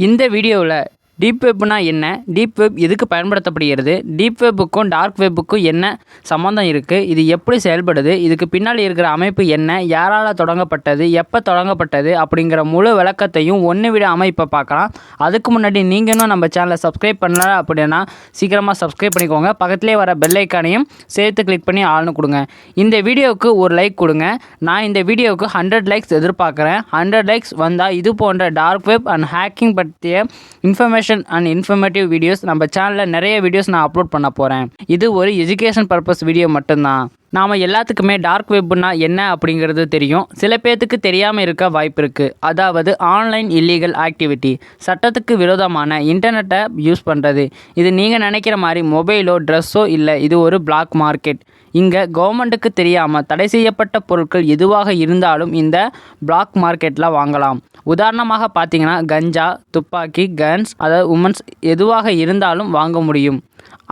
இந்த வீடியோவில் டீப் வெப்னா என்ன, டீப் வெப் எதுக்கு பயன்படுத்தப்படுகிறது, டீப் வெப்புக்கும் டார்க் வெப்புக்கும் என்ன சம்மந்தம் இருக்குது, இது எப்படி செயல்படுது, இதுக்கு பின்னால் இருக்கிற அமைப்பு என்ன, யாரால் தொடங்கப்பட்டது, எப்போ தொடங்கப்பட்டது அப்படிங்கிற முழு விளக்கத்தையும் ஒன்று விட அமைப்பை பார்க்கலாம். அதுக்கு முன்னாடி நீங்கள் இன்னும் நம்ம சேனலை சப்ஸ்கிரைப் பண்ணல அப்படின்னா சீக்கிரமாக சப்ஸ்கிரைப் பண்ணிக்கோங்க. பக்கத்துலேயே வர பெல் ஐக்கானையும் சேர்த்து கிளிக் பண்ணி ஆள்னு கொடுங்க. இந்த வீடியோவுக்கு ஒரு லைக் கொடுங்க. நான் இந்த வீடியோவுக்கு 100 லைக்ஸ் எதிர்பார்க்குறேன். 100 லைக்ஸ் வந்தால் இது போன்ற டார்க் வெப் அண்ட் ஹேக்கிங் பற்றிய இன்ஃபர்மேஷன் அண்ட் இன்ஃபர்மேட்டிவ் வீடியோஸ் நம்ம சேனலில் நிறைய வீடியோஸ் நான் அப்லோட் பண்ண போகிறேன். இது ஒரு எஜுகேஷன் பர்பஸ் வீடியோ மட்டும்தான். நாம் எல்லாத்துக்குமே டார்க் வெப்னா என்ன அப்படிங்கிறது தெரியும். சில பேர்த்துக்கு தெரியாமல் இருக்க வாய்ப்பு இருக்குது. அதாவது ஆன்லைன் இல்லீகல் ஆக்டிவிட்டி, சட்டத்துக்கு விரோதமான இன்டர்நெட்டை யூஸ் பண்ணுறது. இது நீங்கள் நினைக்கிற மாதிரி மொபைலோ ட்ரெஸ்ஸோ இல்லை, இது ஒரு பிளாக் மார்க்கெட். இங்கே கவர்மெண்ட்டுக்கு தெரியாமல் தடை செய்யப்பட்ட பொருட்கள் எதுவாக இருந்தாலும் இந்த பிளாக் மார்க்கெட்டில் வாங்கலாம். உதாரணமாக பார்த்தீங்கன்னா கஞ்சா, துப்பாக்கி, கன்ஸ், அதாவது உமன்ஸ் எதுவாக இருந்தாலும் வாங்க முடியும்,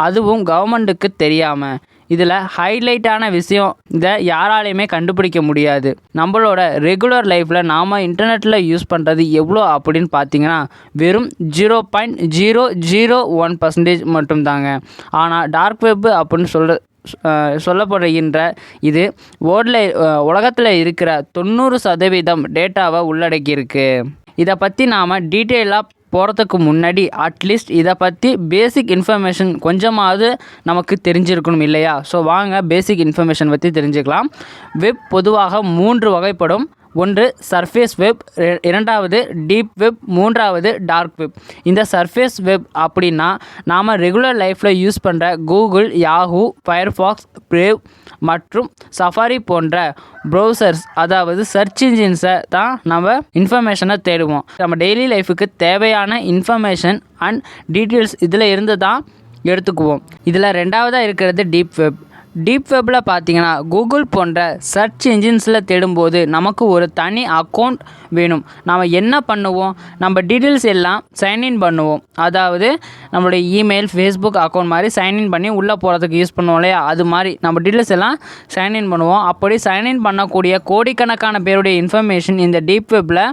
அதுவும் கவர்மெண்ட்டுக்கு தெரியாமல். இதில் ஹைலைட்டான விஷயம், இதை யாராலையுமே கண்டுபிடிக்க முடியாது. நம்மளோட ரெகுலர் லைஃப்பில் நாம் இன்டர்நெட்டில் யூஸ் பண்ணுறது எவ்வளோ அப்படின்னு பார்த்தீங்கன்னா வெறும் 0.001% மட்டும்தாங்க. ஆனால் டார்க் வெப் அப்படின்னு சொல்லப்படுகின்ற இது உலகத்தில் இருக்கிற 90% டேட்டாவை உள்ளடக்கியிருக்கு. இதை பற்றி நாம் டீட்டெயிலாக போகிறதுக்கு முன்னாடி அட்லீஸ்ட் இதை பற்றி பேசிக் இன்ஃபர்மேஷன் கொஞ்சமாவது நமக்கு தெரிஞ்சிருக்கணும் இல்லையா? ஸோ வாங்க பேசிக் இன்ஃபர்மேஷன் பற்றி தெரிஞ்சுக்கலாம். வெப் பொதுவாக 3 வகைப்படும். ஒன்று சர்ஃபேஸ் வெப், இரண்டாவது டீப் வெப், மூன்றாவது டார்க் வெப். இந்த சர்ஃபேஸ் வெப் அப்படின்னா நாம் ரெகுலர் லைஃப்பில் யூஸ் பண்ணுற கூகுள், யாஹூ, ஃபயர்ஃபாக்ஸ், பிரேவ் மற்றும் சஃபாரி போன்ற ப்ரௌசர்ஸ், அதாவது சர்ச் இன்ஜின்ஸை தான் நம்ம இன்ஃபர்மேஷனை தேடுவோம். நம்ம டெய்லி லைஃபுக்கு தேவையான இன்ஃபர்மேஷன் அண்ட் டீட்டெயில்ஸ் இதில் இருந்து தான் எடுத்துக்குவோம். இதில் ரெண்டாவதாக இருக்கிறது டீப் வெப். டீப் வெப்பில் பார்த்தீங்கன்னா கூகுள் போன்ற சர்ச் இன்ஜின்ஸில் தேடும்போது நமக்கு ஒரு தனி அக்கௌண்ட் வேணும். நாம் என்ன பண்ணுவோம், நம்ம டீட்டெயில்ஸ் எல்லாம் சைன்இன் பண்ணுவோம். அதாவது நம்மளுடைய இமெயில், ஃபேஸ்புக் அக்கௌண்ட் மாதிரி சைன்இன் பண்ணி உள்ளே போகிறதுக்கு யூஸ் பண்ணுவோம் இல்லையா? அது மாதிரி நம்ம டீட்டெயில்ஸ் எல்லாம் சைன்இன் பண்ணுவோம். அப்படி சைன்இன் பண்ணக்கூடிய கோடிக்கணக்கான பேருடைய இன்ஃபர்மேஷன் இந்த டீப் வெப்பில்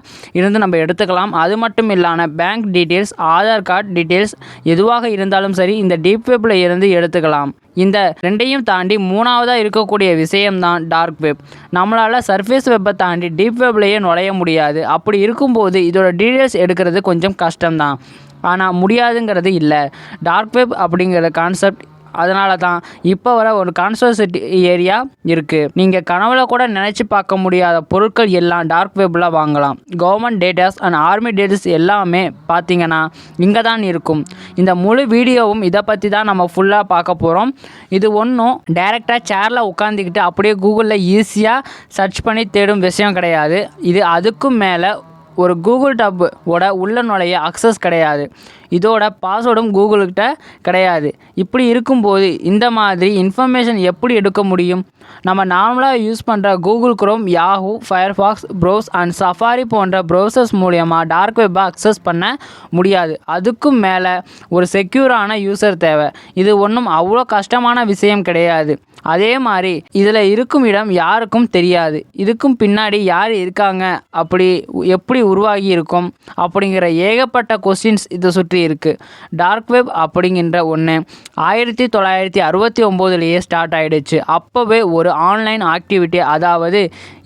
இருந்து நம்ம எடுத்துக்கலாம். அது மட்டும் இல்லாமல் bank details, Aadhaar card details எதுவாக இருந்தாலும் சரி இந்த டீப் வெப்பில் இருந்து எடுத்துக்கலாம். இந்த ரெண்டையும் தாண்டி மூணாவதாக இருக்கக்கூடிய விஷயம்தான் டார்க் வெப். நம்மளால் சர்ஃபேஸ் வெப்பை தாண்டி டீப் வெப்லேயே நுழைய முடியாது. அப்படி இருக்கும்போது இதோட டீட்டெயில்ஸ் எடுக்கிறது கொஞ்சம் கஷ்டம்தான். ஆனால் முடியாதுங்கிறது இல்லை. டார்க் வெப் அப்படிங்கிற கான்செப்ட் அதனால தான் இப்போ வர ஒரு கான்சர்சிட்டி ஏரியா இருக்குது. நீங்கள் கனவுல கூட நினச்சி பார்க்க முடியாத பொருட்கள் எல்லாம் டார்க் வெப்பில் வாங்கலாம். Government datas and army datas எல்லாமே பார்த்தீங்கன்னா இங்கே தான் இருக்கும். இந்த முழு வீடியோவும் இதை பற்றி தான் நம்ம ஃபுல்லாக பார்க்க போகிறோம். இது ஒன்றும் டைரெக்டாக சேரில் உட்காந்துக்கிட்டு அப்படியே கூகுளில் ஈஸியாக சர்ச் பண்ணி தேடும் விஷயம் கிடையாது. இது அதுக்கும் மேலே ஒரு கூகுள் டாப்போட உள்ள நுழைய அக்சஸ் கிடையாது. இதோட பாஸ்வேர்டும் கூகுள்கிட்ட கிடையாது. இப்படி இருக்கும்போது இந்த மாதிரி இன்ஃபர்மேஷன் எப்படி எடுக்க முடியும்? நம்ம நார்மலாக யூஸ் பண்ணுற Google Chrome, Yahoo, Firefox, browse and Safari போன்ற ப்ரௌசர்ஸ் மூலமாக டார்க் வெப்பை அக்சஸ் பண்ண முடியாது. அதுக்கும் மேலே ஒரு செக்யூரான யூசர் தேவை. இது ஒன்றும் அவ்வளோ கஷ்டமான விஷயம் கிடையாது. அதே மாதிரி இதில் இருக்கும் இடம் யாருக்கும் தெரியாது. இதுக்கும் பின்னாடி யார் இருக்காங்க, அப்படி எப்படி உருவாகி இருக்கும் அப்படிங்கிற ஏகப்பட்ட கொஸ்டின்ஸ் இதை சுற்றி இருக்குது. டார்க் வெப் அப்படிங்கிற ஒன்று 1969லேயே ஸ்டார்ட் ஆகிடுச்சு. அப்போவே ஒரு ஆன்லைன் ஆக்டிவிட்டி, அதாவது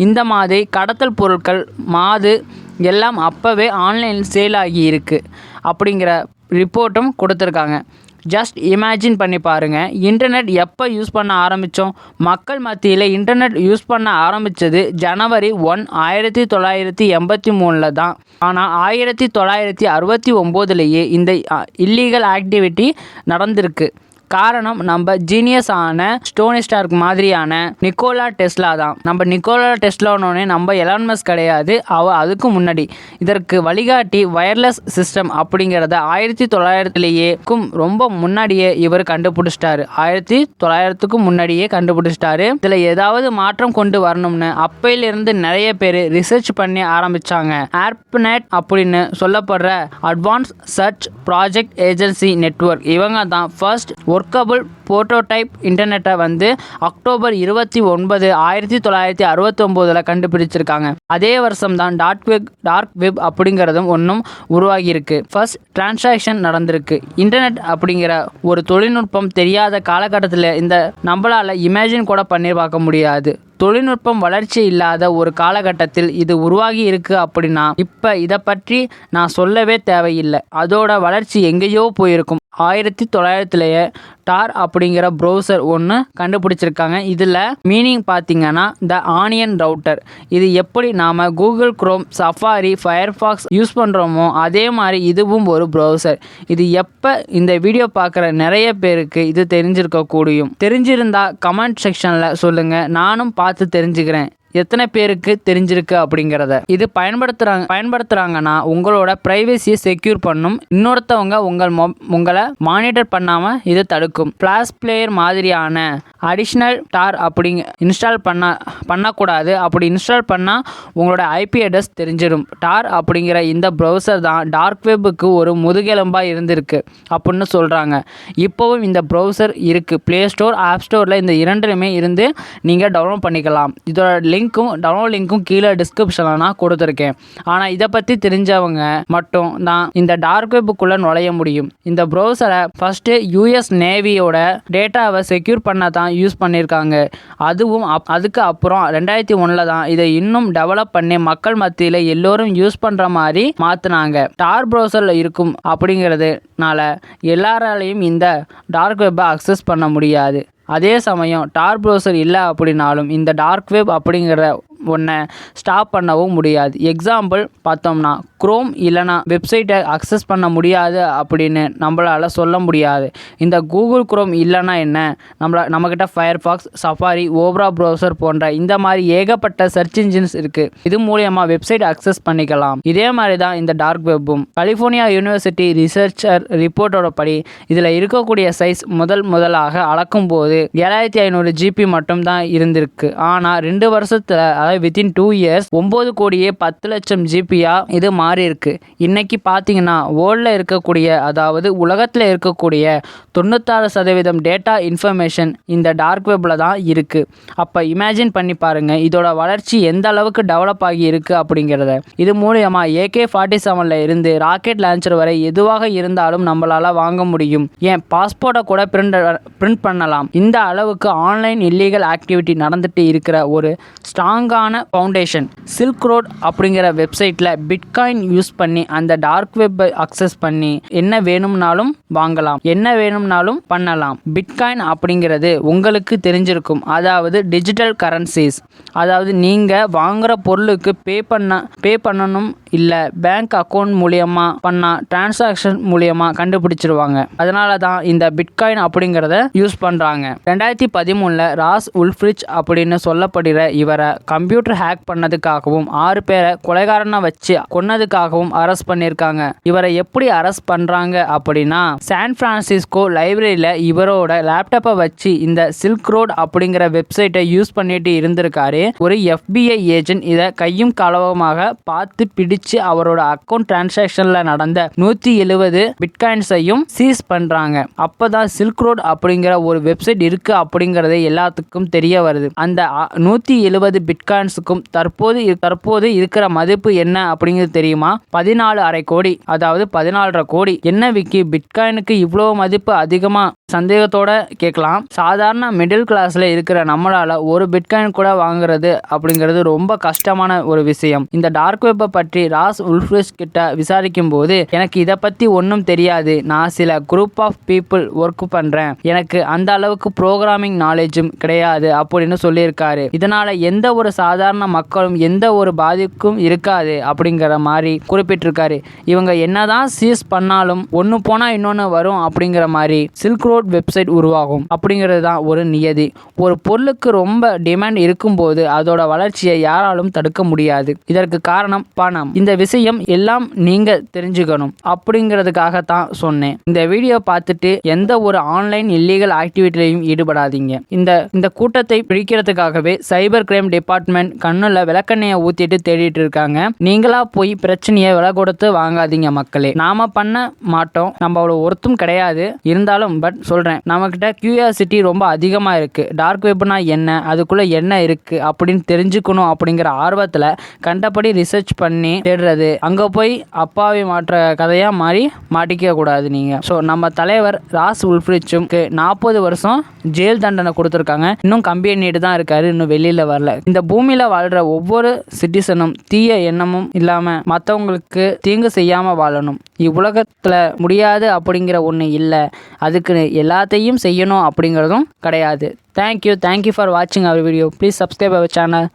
இந்த மாதிரி கடத்தல் பொருட்கள், மாது எல்லாம் அப்போவே ஆன்லைன் சேல் ஆகி இருக்குது அப்படிங்கிற ரிப்போர்ட்டும் கொடுத்துருக்காங்க. ஜஸ்ட் இமேஜின் பண்ணி பாருங்கள், இன்டர்நெட் எப்போ யூஸ் பண்ண ஆரம்பித்தோம்? மக்கள் மத்தியில் இன்டர்நெட் யூஸ் பண்ண ஆரம்பித்தது ஜனவரி 1, 1983 தான். ஆனால் 1969லேயே இந்த இல்லீகல் ஆக்டிவிட்டி நடந்திருக்கு. காரணம் நம்ம ஜீனியஸான டோனி ஸ்டார்க் மாதிரியான நிக்கோலா டெஸ்லா தான். நம்ம நிக்கோலா டெஸ்லானோடனே நம்ம எலான் மஸ்க் கிடையாது. அதுக்கு முன்னாடி இதற்கு வழிகாட்டி வயர்லெஸ் சிஸ்டம் அப்படிங்கிறத 1900லேயே ரொம்ப முன்னாடியே இவர் கண்டுபிடிச்சிட்டாரு. 1900க்கு முன்னாடியே கண்டுபிடிச்சிட்டாரு. இதில் ஏதாவது மாற்றம் கொண்டு வரணும்னு அப்பையிலிருந்து நிறைய பேர் ரிசர்ச் பண்ணி ஆரம்பித்தாங்க. ஆர்ப்நெட் அப்படின்னு சொல்லப்படுற advance search project agency network, இவங்க தான் ஃபர்ஸ்ட் ஒர்க்கபிள் புரோட்டோடைப் இன்டர்நெட்டை வந்து அக்டோபர் 29, 1969 கண்டுபிடிச்சிருக்காங்க. அதே வருஷம் தான் டார்க் வெப் அப்படிங்கிறதும் ஒன்றும் உருவாகியிருக்கு. ஃபர்ஸ்ட் டிரான்சாக்ஷன் நடந்திருக்கு. இன்டர்நெட் அப்படிங்கிற ஒரு தொழில்நுட்பம் தெரியாத காலகட்டத்தில் இந்த நம்மளால் இமேஜின் கூட பண்ணி பார்க்க முடியாது. தொழில்நுட்பம் வளர்ச்சி இல்லாத ஒரு காலகட்டத்தில் இது உருவாகி இருக்கு அப்படின்னா இப்போ இதை பற்றி நான் சொல்லவே தேவையில்லை. அதோட வளர்ச்சி எங்கேயோ போயிருக்கும். 1900 டார் அப்படிங்கிற ப்ரௌசர் ஒன்று கண்டுபிடிச்சிருக்காங்க. இதில் மீனிங் பார்த்தீங்கன்னா த ஆனியன் ரவுட்டர். இது எப்படி நாம் Google chrome, safari, Firefox use பண்ணுறோமோ அதே மாதிரி இதுவும் ஒரு ப்ரௌசர். இது எப்போ இந்த வீடியோ பார்க்குற நிறைய பேருக்கு இது தெரிஞ்சிருந்தா கமெண்ட் செக்ஷனில் சொல்லுங்கள். நானும் பார்த்து தெரிஞ்சுக்கிறேன் எத்தனை பேருக்கு தெரிஞ்சிருக்கு அப்படிங்கிறத. இது பயன்படுத்துகிறாங்கன்னா உங்களோட ப்ரைவசியை செக்யூர் பண்ணும். இன்னொருத்தவங்க உங்களை மானிட்டர் பண்ணாமல் இது தடுக்கும். ஃப்ளாஷ் பிளேயர் மாதிரியான அடிஷ்னல் டார் இன்ஸ்டால் பண்ணக்கூடாது. அப்படி இன்ஸ்டால் பண்ணால் உங்களோட ஐபி அட்ரஸ் தெரிஞ்சிடும். டார் அப்படிங்கிற இந்த ப்ரௌசர் தான் டார்க் வெப்புக்கு ஒரு முதுகெலும்பாக இருந்திருக்கு அப்படின்னு சொல்கிறாங்க. இப்போவும் இந்த ப்ரௌசர் இருக்குது. ப்ளே ஸ்டோர், ஆப் ஸ்டோரில் இந்த இரண்டுமே இருந்து நீங்கள் டவுன்லோட் பண்ணிக்கலாம். இதோட டவுன்லோட் லிங்க்கும் கீழே டிஸ்கிரிப்ஷனில் நான் கொடுத்துருக்கேன். ஆனால் இதை பற்றி தெரிஞ்சவங்க மட்டும் தான் இந்த டார்க் வெப்புக்குள்ளே நுழைய முடியும். இந்த ப்ரௌசரை ஃபஸ்ட்டு யூஎஸ் நேவியோட டேட்டாவை செக்யூர் பண்ண தான் யூஸ் பண்ணியிருக்காங்க. அதுக்கு அப்புறம் 2001 தான் இதை இன்னும் டெவலப் பண்ணி மக்கள் மத்தியில் எல்லோரும் யூஸ் பண்ணுற மாதிரி மாற்றினாங்க. டார் ப்ரௌசரில் இருக்கும் அப்படிங்கிறதுனால எல்லாராலையும் இந்த டார்க் வெப்பை அக்சஸ் பண்ண முடியாது. அதே சமயம் டார் ப்ரௌசர் இல்லை அப்படின்னாலும் இந்த டார்க் வெப் அப்படிங்கிற ஒன்றை ஸ்டாப் பண்ணவும் முடியாது. எக்ஸாம்பிள் பார்த்தோம்னா குரோம் இல்லைனா வெப்சைட்டை அக்சஸ் பண்ண முடியாது அப்படின்னு நம்மளால் சொல்ல முடியாது. இந்த கூகுள் குரோம் இல்லைனா என்ன, நம்மக்கிட்ட ஃபயர்ஃபாக்ஸ், சஃபாரி, ஓப்ரா ப்ரௌசர் போன்ற இந்த மாதிரி ஏகப்பட்ட சர்ச் இன்ஜின்ஸ் இருக்குது. இது மூலமாக வெப்சைட் அக்சஸ் பண்ணிக்கலாம். இதே மாதிரி தான் இந்த டார்க் வெப்பும். கலிஃபோர்னியா யூனிவர்சிட்டி ரிசர்ச்சர் ரிப்போர்ட்டோட படி இதில் இருக்கக்கூடிய சைஸ் முதலாக அளக்கும் போது 7500 GB மட்டும் தான் இருந்திருக்கு. ஆனால் 2 வருஷத்தில், அதாவது வித்தின் 2 இயர்ஸ் 9 கோடியே 10 லட்சம் ஜிபியா இது மாறி இருக்கு. இன்னைக்கு பார்த்தீங்கன்னா வேர்ல்டில் இருக்கக்கூடிய, அதாவது உலகத்தில் இருக்கக்கூடிய 96% டேட்டா இன்ஃபர்மேஷன் இந்த டார்க் வெப்பில் தான் இருக்குது. அப்போ இமேஜின் பண்ணி பாருங்கள் இதோட வளர்ச்சி எந்த அளவுக்கு டெவலப் ஆகி இருக்குது அப்படிங்கிறத. இது மூலமாக AK-47 இருந்து ராக்கெட் லான்ச்சர் வரை எதுவாக இருந்தாலும் நம்மளால் வாங்க முடியும். ஏன் பாஸ்போர்ட்டை கூட பிரிண்ட் பண்ணலாம். இந்த அளவுக்கு ஆன்லைன் இல்லீகல் ஆக்டிவிட்டி நடந்துட்டு இருக்கிற ஒரு ஸ்ட்ராங்கான ஃபவுண்டேஷன் சில்க் ரோட் அப்படிங்கிற வெப்சைட்டில் பிட்காயின் யூஸ் பண்ணி அந்த டார்க் வெப்பை அக்சஸ் பண்ணி என்ன வேணும்னாலும் வாங்கலாம், என்ன வேணும்னாலும் பண்ணலாம். பிட்காயின் அப்படிங்கிறது உங்களுக்கு தெரிஞ்சிருக்கும். அதாவது டிஜிட்டல் கரன்சிஸ். அதாவது நீங்கள் வாங்குகிற பொருளுக்கு பே பண்ணணும் இல்லை பேங்க் அக்கௌண்ட் மூலியமாக பண்ணால் டிரான்சாக்ஷன் மூலியமாக கண்டுபிடிச்சிருவாங்க. அதனால தான் இந்த பிட்காயின் அப்படிங்கிறத யூஸ் பண்ணுறாங்க. 2013 ராஸ் உல்ஃப்ரிச் அப்படின்னு சொல்லப்படுகிற இவரை கம்ப்யூட்டர் ஹேக் பண்ணதுக்காகவும் 6 பேரை கொலைகாரனை வச்சு கொன்னதுக்காகவும் அரெஸ்ட் பண்ணியிருக்காங்க. இவரை எப்படி அரெஸ்ட் பண்ணுறாங்க அப்படின்னா சான் பிரான்சிஸ்கோ லைப்ரரியில் இவரோட லேப்டாப்பை வச்சு இந்த சில்க் ரோட் அப்படிங்கிற வெப்சைட்டை யூஸ் பண்ணிட்டு இருந்திருக்காரு. ஒரு FBI ஏஜென்ட் இதை கையும் களவுமாக பார்த்து பிடிச்சு அவரோட அக்கௌண்ட் டிரான்சாக்ஷனில் நடந்த 170 பிட்காயின்ஸையும் சீஸ் பண்ணுறாங்க. அப்போதான் சில்க் ரோட் அப்படிங்கிற ஒரு வெப்சைட் இருக்கு அப்படிங்கிறதே எல்லாத்துக்கும் தெரிய வருது. அந்த 170 பிட்காயின்ஸுக்கும் தற்போது இருக்கிற மதிப்பு என்ன அப்படிங்கிறது தெரியுமா? 14.5 கோடி, அதாவது 14.5 கோடி. என்ன விக்கி, பிட்காயினுக்கு இவ்வளோ மதிப்பு அதிகமா? சந்தேகத்தோட கேட்கலாம். சாதாரண மிடில் கிளாஸ்ல இருக்கிற நம்மளால ஒரு பிட்காயின் கூட வாங்குறது அப்படிங்கிறது ரொம்ப கஷ்டமான ஒரு விஷயம். இந்த டார்க் வெப்பை பற்றி ராஸ் உல்ஃப்ரிச் கிட்ட விசாரிக்கும் போது எனக்கு இதை பத்தி ஒன்றும் தெரியாது, நான் சில குரூப் ஆஃப் பீப்புள் ஒர்க் பண்றேன், எனக்கு அந்த அளவுக்கு ப்ரோக்ராமிங் நாலேஜும் கிடையாது அப்படின்னு சொல்லியிருக்காரு. இதனால எந்த ஒரு சாதாரண மக்களும் எந்த ஒரு பாதிப்பும் இருக்காது அப்படிங்கிற மாதிரி குறிப்பிட்டிருக்காரு. இவங்க என்னதான் சீஸ் பண்ணாலும் ஒன்று போனா இன்னொன்று வரும் அப்படிங்கிற மாதிரி சில்க் ரோட் வெப்சைட் உருவாகும் அப்படிங்கிறது தான் ஒரு நியதி. ஒரு பொருளுக்கு ரொம்ப டிமாண்ட் இருக்கும்போது அதோட வளர்ச்சியை யாராலும் தடுக்க முடியாது. இதற்கு காரணம் பணம். இந்த விஷயம் எல்லாம் நீங்க தெரிஞ்சுக்கணும் அப்படிங்கிறதுக்காக தான் சொன்னேன். இந்த வீடியோ பார்த்துட்டு எந்த ஒரு ஆன்லைன் இல்லீகல் ஆக்டிவிட்டிலையும் ஈடுபடாதீங்க. இந்த கூட்டத்தை பிடிக்கிறதுக்காகவே சைபர் கிரைம் டிபார்ட்மெண்ட் கண்ணுல விளக்கெண்ணையை ஊத்திட்டு தேடிட்டு இருக்காங்க. நீங்களா போய் பிரச்சனையை விலை கொடுத்து வாங்காதீங்க மக்களே. நாம பண்ண மாட்டோம், நம்மளோட ஒருத்தும் கிடையாது. இருந்தாலும் பட் சொல்கிறேன். நம்மக்கிட்ட கியூரியாசிட்டி ரொம்ப அதிகமாக இருக்குது. டார்க் வெப்னா என்ன, அதுக்குள்ளே என்ன இருக்குது அப்படின்னு தெரிஞ்சுக்கணும் அப்படிங்கிற ஆர்வத்தில் கண்டபடி ரிசர்ச் பண்ணி தேடுறது, அங்கே போய் அப்பாவி மாற்ற கதையாக மாட்டிக்க கூடாது நீங்கள். ஸோ நம்ம தலைவர் ராஸ் உல்ஃப்ரிச்சுக்கு 40 வருஷம் ஜெயில் தண்டனை கொடுத்துருக்காங்க. இன்னும் கம்பெனிட்டு தான் இருக்காரு, இன்னும் வெளியில் வரல. இந்த பூமியில் வாழ்கிற ஒவ்வொரு சிட்டிசனும் தீய எண்ணமும் இல்லாமல் மற்றவங்களுக்கு தீங்கு செய்யாமல் வாழணும். இவ்வுலகத்தில் முடியாது அப்படிங்கிற ஒன்று இல்லை. அதுக்கு எல்லாத்தையும் செய்யணும் அப்படிங்கிறதும் கிடையாது. தேங்க்யூ ஃபார் வாட்சிங் our video. Please subscribe our channel.